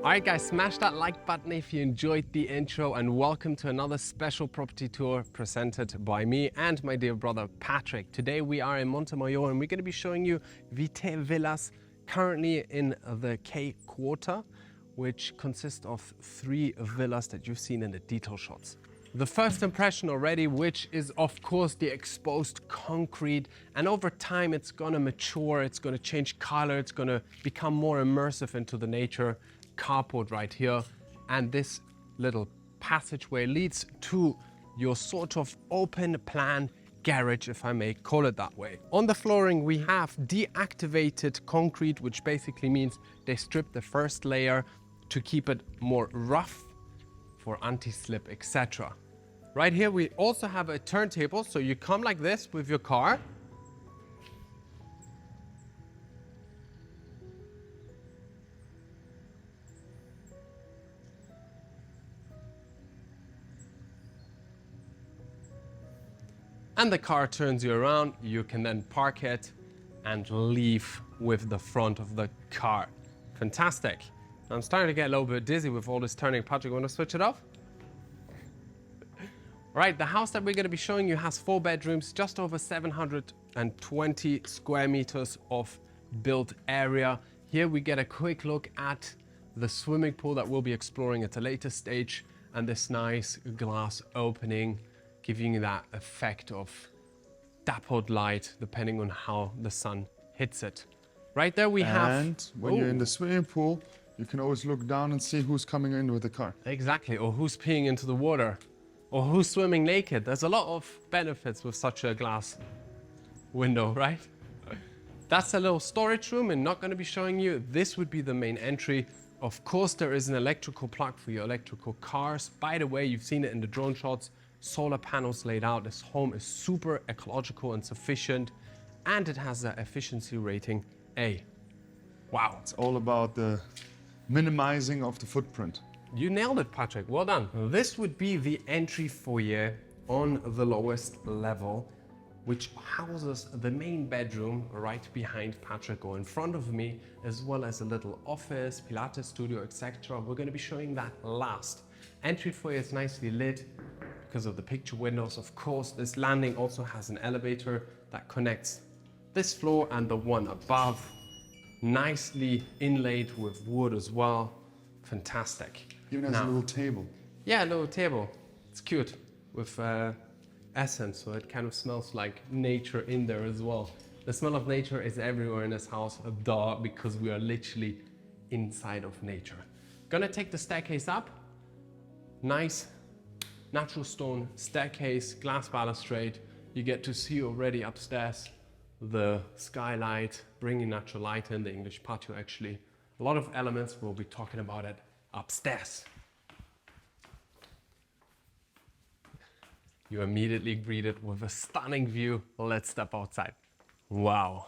Alright guys, smash that like button if you enjoyed the intro, and welcome to another special property tour presented by me and my dear brother Patrick. Today we are in Montemayor and we're going to be showing you Vitae Villas, currently in the K4, which consists of 3 villas that you've seen in the detail shots. The first impression already, which is of course the exposed concrete, and over time it's going to mature, it's going to change color, it's going to become more immersive into the nature. Carport right here, and this little passageway leads to your sort of open plan garage, if I may call it that way. On the flooring we have deactivated concrete, which basically means they stripped the first layer to keep it more rough for anti-slip, etc. Right here we also have a turntable, so you come like this with your car. And the car turns you around, you can then park it and leave with the front of the car. Fantastic. I'm starting to get a little bit dizzy with all this turning. Patrick, want to switch it off? Right, the house that we're going to be showing you has 4 bedrooms, just over 720 square meters of built area. Here we get a quick look at the swimming pool that we'll be exploring at a later stage, and this nice glass opening, giving you that effect of dappled light depending on how the sun hits it. Right there we have... And when you're in the swimming pool, you can always look down and see who's coming in with the car. Exactly, or who's peeing into the water, or who's swimming naked. There's a lot of benefits with such a glass window, right? That's a little storage room, and not going to be showing you. This would be the main entry. Of course, there is an electrical plug for your electrical cars. By the way, you've seen it in the drone shots. Solar panels laid out. This home is super ecological and sufficient, and it has an efficiency rating A. Wow. It's all about the minimizing of the footprint. You nailed it, Patrick. Well done. This would be the entry foyer on the lowest level, which houses the main bedroom right behind Patrick or in front of me, as well as a little office, Pilates studio, etc. We're going to be showing that last. Entry foyer is nicely lit because of the picture windows. Of course, this landing also has an elevator that connects this floor and the one above. Nicely inlaid with wood as well. Fantastic. Even has a little table. Yeah, a little table. It's cute with essence, so it kind of smells like nature in there as well. The smell of nature is everywhere in this house, duh, because we are literally inside of nature. Gonna take the staircase up. Nice natural stone staircase, glass balustrade. You get to see already upstairs the skylight, bringing natural light in, the English patio actually. A lot of elements, we'll be talking about it upstairs. You're immediately greeted with a stunning view. Let's step outside. Wow.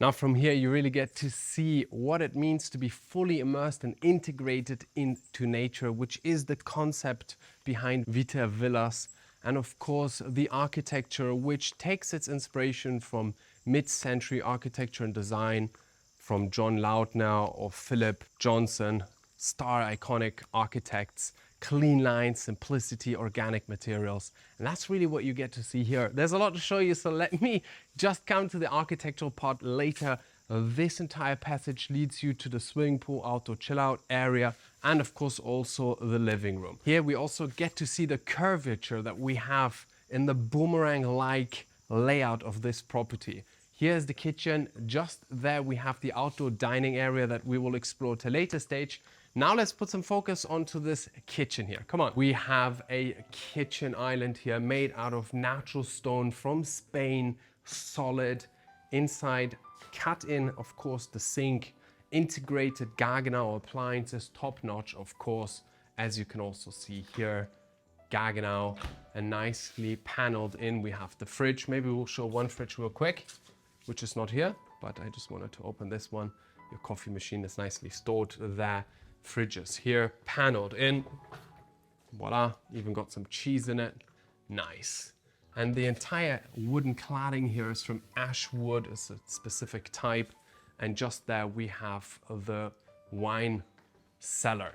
Now from here you really get to see what it means to be fully immersed and integrated into nature, which is the concept behind Vita Villas. And of course the architecture, which takes its inspiration from mid-century architecture and design from John Lautner or Philip Johnson, star iconic architects. Clean lines, simplicity, organic materials. And that's really what you get to see here. There's a lot to show you, so let me just come to the architectural part later. This entire passage leads you to the swimming pool, outdoor chill out area, and of course also the living room. Here we also get to see the curvature that we have in the boomerang-like layout of this property. Here's the kitchen. Just there we have the outdoor dining area that we will explore at a later stage. Now let's put some focus onto this kitchen here. Come on. We have a kitchen island here made out of natural stone from Spain, solid. Inside, cut in, of course, the sink. Integrated Gaggenau appliances, top notch, of course, as you can also see here. Gaggenau, and nicely paneled in. We have the fridge. Maybe we'll show one fridge real quick, which is not here, but I just wanted to open this one. Your coffee machine is nicely stored there. Fridges here, paneled in. Voila, even got some cheese in it. Nice. And the entire wooden cladding here is from ash wood, it's a specific type. And just there we have the wine cellar.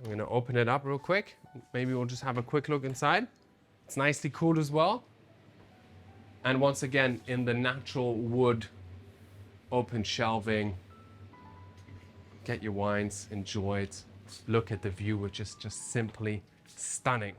I'm gonna open it up real quick. Maybe we'll just have a quick look inside. It's nicely cooled as well. And once again, in the natural wood, open shelving. Get your wines, enjoy it. Look at the view, which is just simply stunning.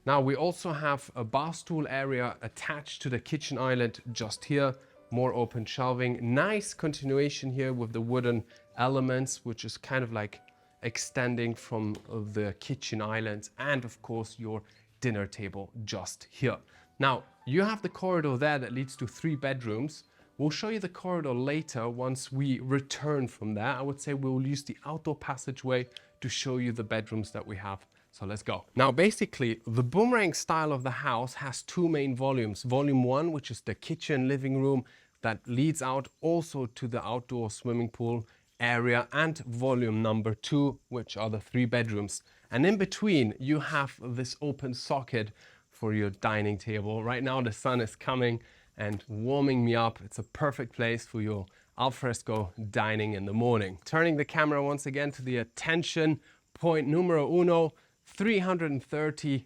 Now we also have a bar stool area attached to the kitchen island just here. More open shelving. Nice continuation here with the wooden elements, which is kind of like extending from the kitchen island, and of course your dinner table just here. Now you have the corridor there that leads to 3 bedrooms. We'll show you the corridor later once we return from there. I would say we'll use the outdoor passageway to show you the bedrooms that we have. So let's go. Now basically the boomerang style of the house has 2 main volumes. Volume 1, which is the kitchen living room that leads out also to the outdoor swimming pool area, and volume number 2, which are the 3 bedrooms. And in between you have this open socket for your dining table. Right now the sun is coming and warming me up. It's a perfect place for your alfresco dining in the morning. Turning the camera once again to the attention point numero uno, 330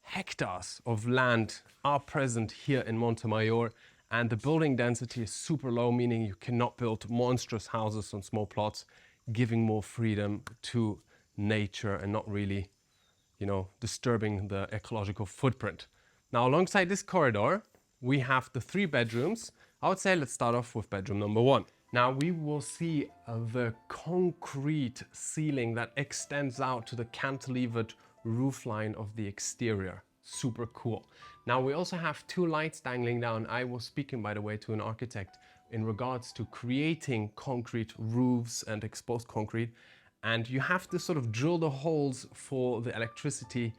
hectares of land are present here in Montemayor, and the building density is super low, meaning you cannot build monstrous houses on small plots, giving more freedom to nature and not really, you know, disturbing the ecological footprint. Now alongside this corridor, we have the 3 bedrooms. I would say let's start off with bedroom number 1. Now we will see the concrete ceiling that extends out to the cantilevered roofline of the exterior. Super cool. Now we also have 2 lights dangling down. I was speaking, by the way, to an architect in regards to creating concrete roofs and exposed concrete. And you have to sort of drill the holes for the electricity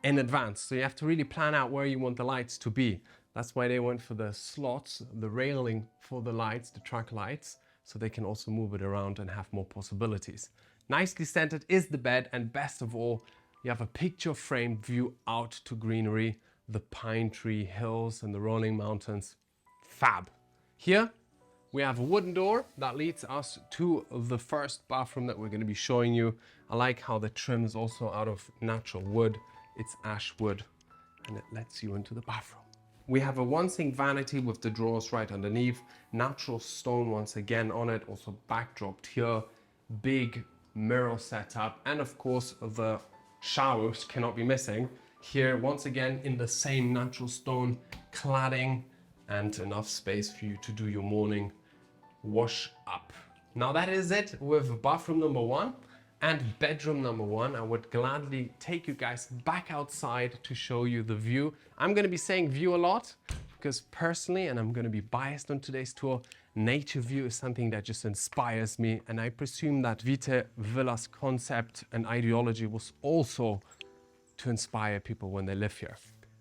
in advance. So you have to really plan out where you want the lights to be. That's why they went for the slots, the railing for the lights, the track lights, so they can also move it around and have more possibilities. Nicely centered is the bed, and best of all, you have a picture framed view out to greenery, the pine tree hills and the rolling mountains. Fab. Here we have a wooden door that leads us to the first bathroom that we're going to be showing you. I like how the trim is also out of natural wood. It's ash wood and it lets you into the bathroom. We have a one-sink vanity with the drawers right underneath, natural stone once again on it, also backdropped here, big mirror setup, and of course the showers cannot be missing. Here once again in the same natural stone cladding, and enough space for you to do your morning wash up. Now that is it with bathroom number 1 and bedroom number 1. I would gladly take you guys back outside to show you the view. I'm going to be saying view a lot because personally, and I'm going to be biased on today's tour, nature view is something that just inspires me, and I presume that Vitae Villas concept and ideology was also to inspire people when they live here.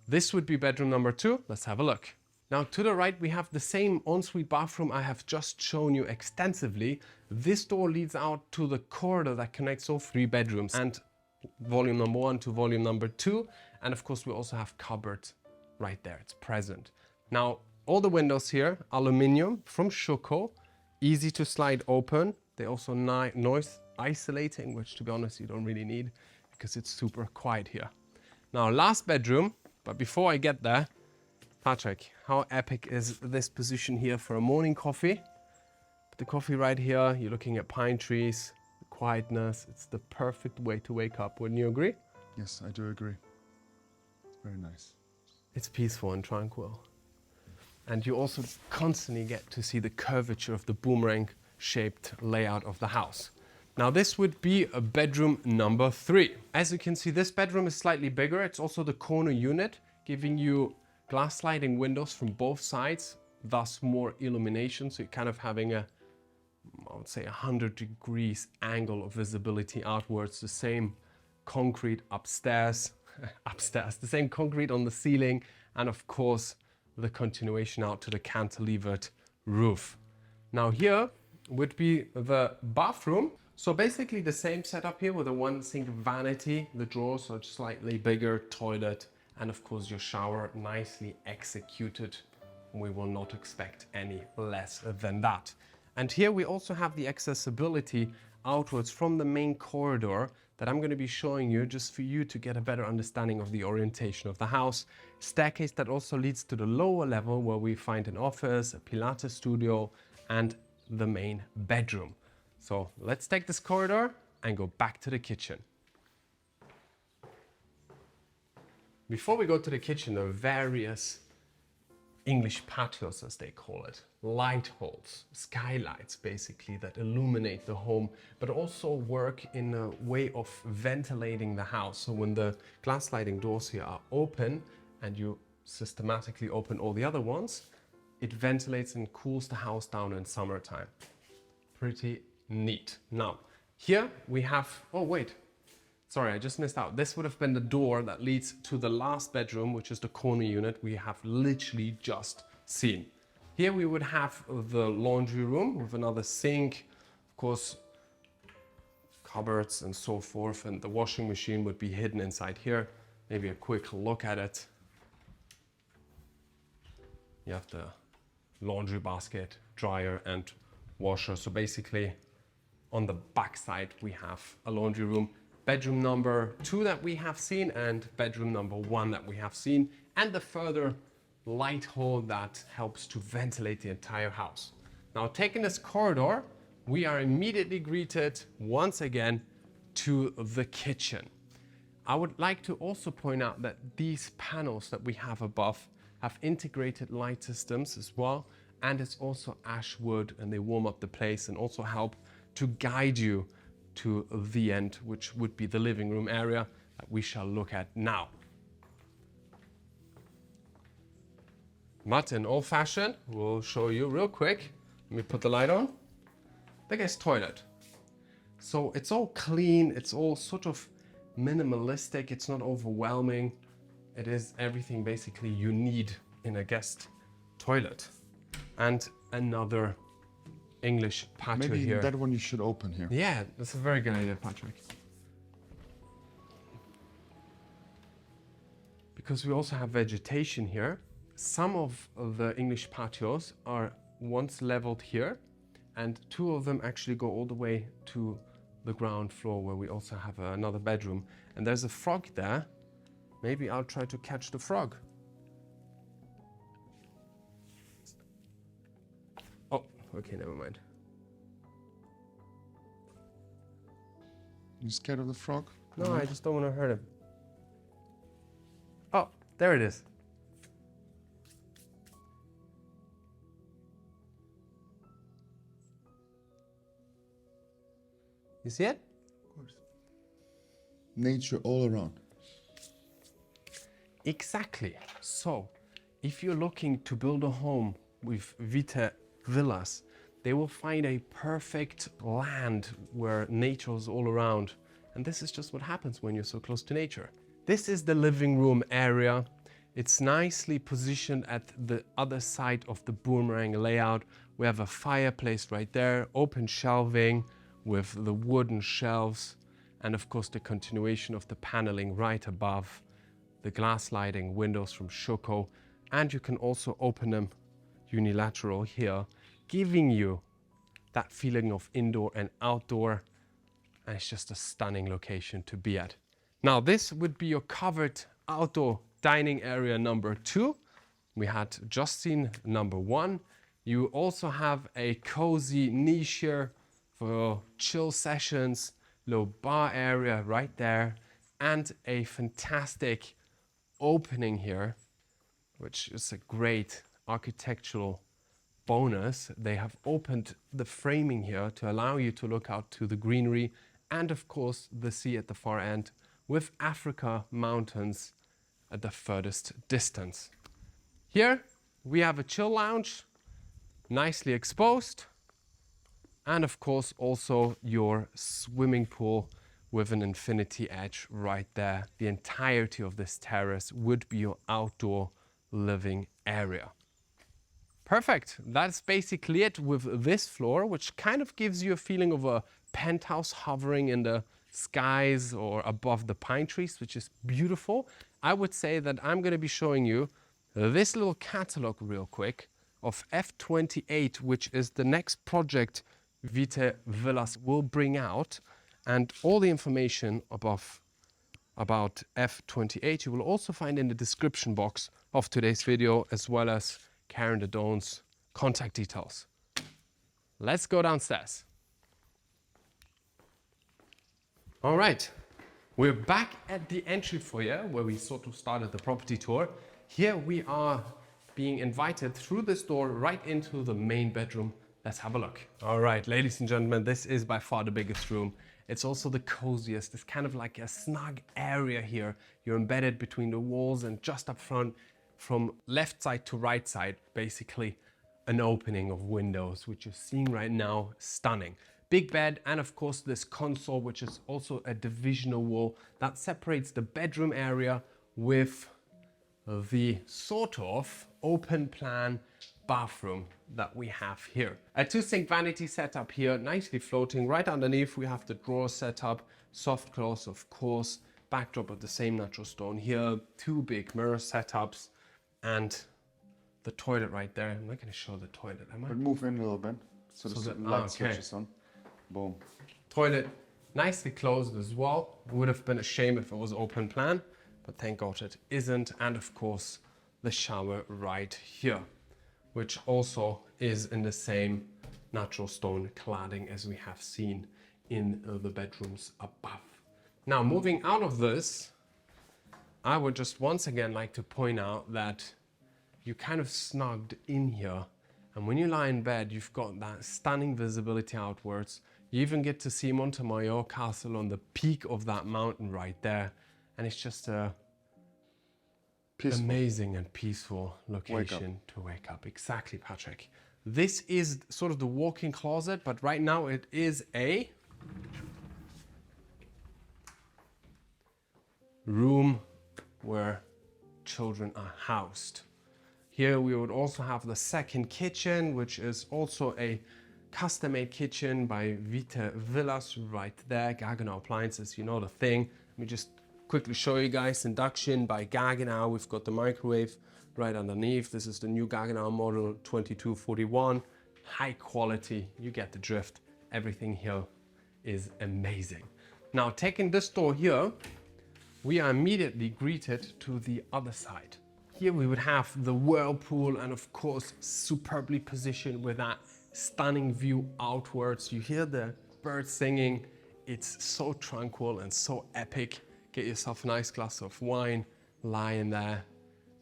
This would be bedroom number 2. Let's have a look. Now to the right we have the same ensuite bathroom I have just shown you extensively. This door leads out to the corridor that connects all 3 bedrooms, and volume number 1 to volume number 2, and of course we also have cupboard right there, it's present. Now all the windows here, aluminium from Schoko, easy to slide open. They also noise isolating, which to be honest you don't really need because it's super quiet here. Now last bedroom, but before I get there, Patrick, how epic is this position here for a morning coffee? The coffee right here, you're looking at pine trees, the quietness. It's the perfect way to wake up, wouldn't you agree? Yes, I do agree. Very nice. It's peaceful and tranquil. And you also constantly get to see the curvature of the boomerang-shaped layout of the house. Now this would be a bedroom number 3. As you can see, this bedroom is slightly bigger. It's also the corner unit, giving you glass sliding windows from both sides, thus more illumination. So you're kind of having a, I would say, 100 degrees angle of visibility outwards. The same concrete upstairs, the same concrete on the ceiling, and of course the continuation out to the cantilevered roof. Now here would be the bathroom. So basically the same setup here with a one sink vanity, the drawers are slightly bigger, toilet, and of course your shower nicely executed. We will not expect any less than that. And here we also have the accessibility outwards from the main corridor that I'm going to be showing you just for you to get a better understanding of the orientation of the house. Staircase that also leads to the lower level where we find an office, a Pilates studio, and the main bedroom. So let's take this corridor and go back to the kitchen. Before we go to the kitchen, there are various English patios, as they call it, light holes, skylights basically that illuminate the home, but also work in a way of ventilating the house. So when the glass sliding doors here are open and you systematically open all the other ones, it ventilates and cools the house down in summertime. Pretty neat. Now, here we have, oh wait, sorry, I just missed out. This would have been the door that leads to the last bedroom, which is the corner unit we have literally just seen. Here we would have the laundry room with another sink, of course, cupboards and so forth, and the washing machine would be hidden inside here. Maybe a quick look at it. You have the laundry basket, dryer, and washer. So basically, on the back side, we have a laundry room. Bedroom number 2 that we have seen and bedroom number 1 that we have seen, and the further light hole that helps to ventilate the entire house. Now, taking this corridor, we are immediately greeted once again to the kitchen. I would like to also point out that these panels that we have above have integrated light systems as well, and it's also ash wood, and they warm up the place and also help to guide you to the end, which would be the living room area that we shall look at now. But in old fashion, we'll show you real quick. Let me put the light on. The guest toilet. So it's all clean, it's all sort of minimalistic, it's not overwhelming. It is everything basically you need in a guest toilet. And another English patio Maybe here. that one you should open here. Yeah, that's a very good idea, Patrick. Because we also have vegetation here. Some of the English patios are once leveled here, and 2 of them actually go all the way to the ground floor where we also have another bedroom. And there's a frog there. Maybe I'll try to catch the frog. Oh, okay, never mind. You scared of the frog? No, I just don't want to hurt him. Oh, there it is. You see it? Of course. Nature all around. Exactly. So, if you're looking to build a home with Vita Villas, they will find a perfect land where nature is all around. And this is just what happens when you're so close to nature. This is the living room area. It's nicely positioned at the other side of the boomerang layout. We have a fireplace right there, open shelving with the wooden shelves, and of course the continuation of the paneling right above, the glass sliding windows from Schoko, and you can also open them unilateral here, giving you that feeling of indoor and outdoor, and it's just a stunning location to be at. Now this would be your covered outdoor dining area number 2. We had just seen number 1. You also have a cozy niche here for chill sessions, low bar area right there, and a fantastic opening here, which is a great architectural bonus. They have opened the framing here to allow you to look out to the greenery and of course the sea at the far end, with Africa mountains at the furthest distance. Here we have a chill lounge, nicely exposed, and of course also your swimming pool with an infinity edge right there. The entirety of this terrace would be your outdoor living area. Perfect. That's basically it with this floor, which kind of gives you a feeling of a penthouse hovering in the skies or above the pine trees, which is beautiful. I would say that I'm going to be showing you this little catalog real quick of F28, which is the next project Vitae Villas will bring out, and all the information about F28 you will also find in the description box of today's video, as well as Karen Dadone's contact details. Let's go downstairs. All right, we're back at the entry foyer where we sort of started the property tour. Here we are being invited through this door right into the main bedroom. Let's have a look. All right, ladies and gentlemen, this is by far the biggest room. It's also the coziest. It's kind of like a snug area here. You're embedded between the walls, and just up front, from left side to right side, basically an opening of windows, which you're seeing right now. Stunning. Big bed, and of course this console, which is also a divisional wall that separates the bedroom area with the sort of open plan bathroom that we have here. A 2-sink vanity setup here, nicely floating. Right underneath we have the drawer setup, soft close of course, backdrop of the same natural stone here, 2 big mirror setups, and the toilet right there. I'm not going to show the toilet, am I? But move in a little bit so the light switches on. Boom. Toilet nicely closed as well. Would have been a shame if it was open plan, but thank God it isn't. And of course the shower right here, which also is in the same natural stone cladding as we have seen in the bedrooms above. Now, moving out of this, I would just once again like to point out that you kind of snugged in here, and when you lie in bed, you've got that stunning visibility outwards. You even get to see Montemayor Castle on the peak of that mountain right there, and it's just a amazing and peaceful location to wake up. Exactly, Patrick. This is sort of the walk-in closet, but right now it is a room where children are housed. Here we would also have the second kitchen, which is also a custom-made kitchen by Vita Villas right there. Gaggenau appliances, you know the thing. Let me just quickly show you guys. Induction by Gaggenau. We've got the microwave right underneath. This is the new Gaggenau model 2241. High quality, you get the drift. Everything here is amazing. Now, taking this door here, we are immediately greeted to the other side. Here we would have the whirlpool, and of course superbly positioned with that stunning view outwards. You hear the birds singing. It's so tranquil and so epic. Get yourself a nice glass of wine, lie in there,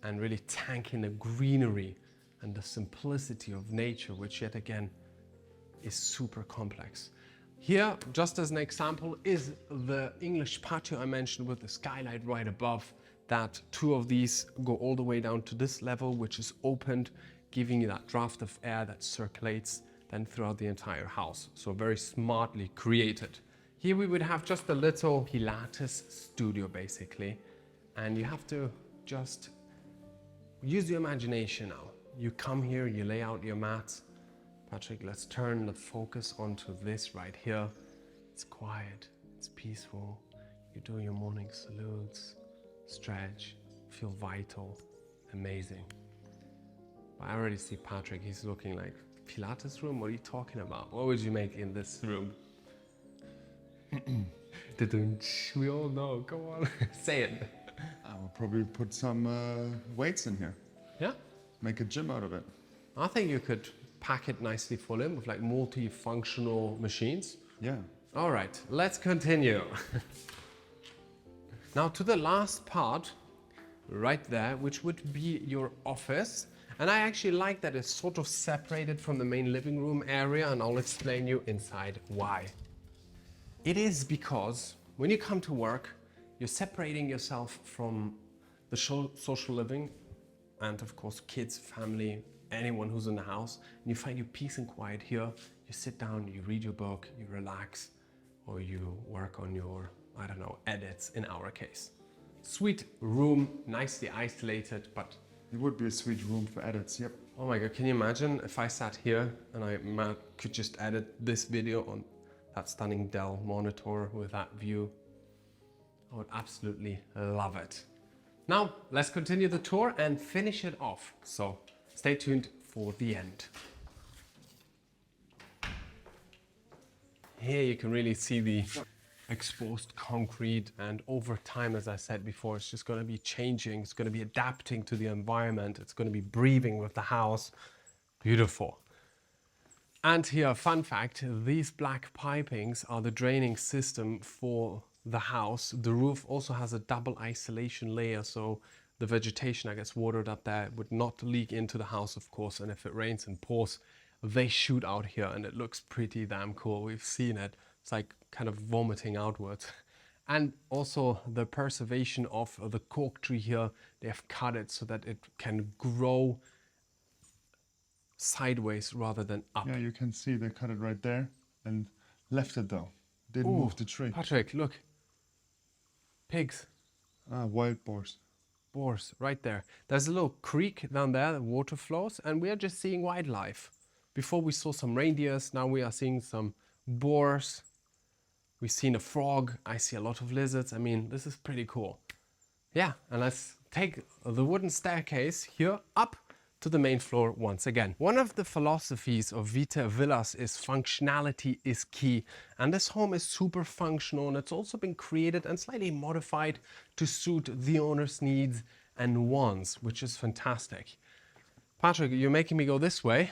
and really tank in the greenery and the simplicity of nature, which yet again is super complex. Here, just as an example, is the English patio I mentioned with the skylight right above. That 2 of these go all the way down to this level, which is opened, giving you that draft of air that circulates then throughout the entire house. So very smartly created. Here we would have just a little Pilates studio basically, and you have to just use your imagination now. You come here, you lay out your mats. Patrick, let's turn the focus onto this right here. It's quiet, it's peaceful. You do your morning salutes, stretch, feel vital, amazing. I already see Patrick, he's looking like, Pilates room? What are you talking about? What would you make in this room? We all know, come on, say it. I will probably put some weights in here. Yeah? Make a gym out of it. I think you could pack it nicely full in with like multifunctional machines. Yeah. All right, let's continue. Now to the last part, right there, which would be your office. And I actually like that it's sort of separated from the main living room area, and I'll explain you inside why. It is because when you come to work, you're separating yourself from the social living and of course kids, family, anyone who's in the house, and you find your peace and quiet here. You sit down, you read your book, you relax, or you work on your, I don't know, edits in our case. Sweet room, nicely isolated, but It would be a sweet room for edits, yep. Oh my God, can you imagine if I sat here and I could just edit this video on that stunning Dell monitor with that view? I would absolutely love it. Now, let's continue the tour and finish it off. So stay tuned for the end. Here you can really see the exposed concrete, and over time, as I said before, it's just going to be changing. It's going to be adapting to the environment. It's going to be breathing with the house. Beautiful. And here, fun fact, these black pipings are the draining system for the house. The roof also has a double isolation layer, so the vegetation that gets watered up there would not leak into the house, of course, and if it rains and pours, they shoot out here, and it looks pretty damn cool. We've seen it. It's like kind of vomiting outwards. And also the preservation of the cork tree here, they have cut it so that it can grow sideways rather than up. Yeah, you can see they cut it right there and left it though. Didn't move the tree. Patrick, look. Pigs. Ah, wild boars. Boars, right there. There's a little creek down there, the water flows, and we are just seeing wildlife. Before we saw some reindeers, now we are seeing some boars. We've seen a frog. I see a lot of lizards. I mean, this is pretty cool. Yeah, and let's take the wooden staircase here up to the main floor once again. One of the philosophies of Vita Villas is functionality is key. And this home is super functional, and it's also been created and slightly modified to suit the owner's needs and wants, which is fantastic. Patrick, you're making me go this way.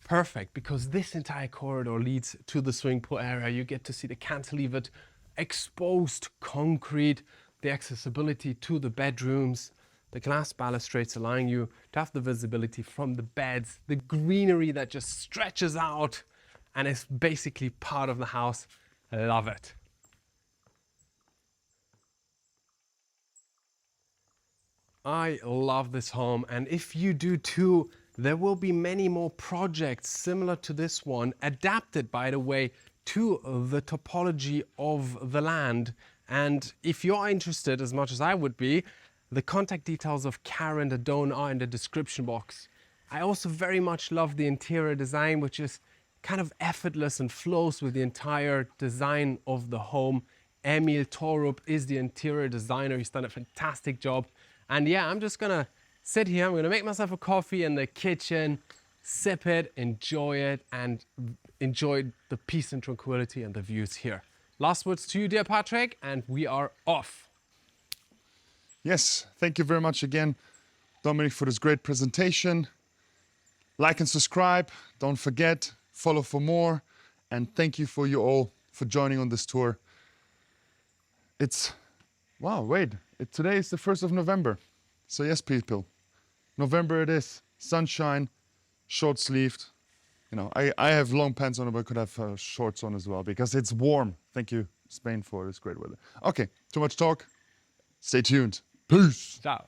Perfect, because this entire corridor leads to the swimming pool area. You get to see the cantilevered, exposed concrete, the accessibility to the bedrooms, the glass balustrades allowing you to have the visibility from the beds, the greenery that just stretches out and is basically part of the house. I love it. I love this home, and if you do too, there will be many more projects similar to this one, adapted, by the way, to the topology of the land. And if you're interested, as much as I would be, the contact details of Karen and Adon are in the description box. I also very much love the interior design, which is kind of effortless and flows with the entire design of the home. Emil Torup is the interior designer. He's done a fantastic job. And yeah, I'm just gonna sit here. I'm gonna make myself a coffee in the kitchen, sip it, enjoy the peace and tranquility and the views here. Last words to you, dear Patrick, and we are off. Yes, thank you very much again, Dominic, for this great presentation. Like and subscribe. Don't forget, follow for more. And thank you for you all for joining on this tour. Today is the 1st of November. So yes, people, November it is. Sunshine, short-sleeved. You know, I have long pants on, but I could have shorts on as well because it's warm. Thank you, Spain, for this great weather. Okay, too much talk. Stay tuned. Peace. Ciao.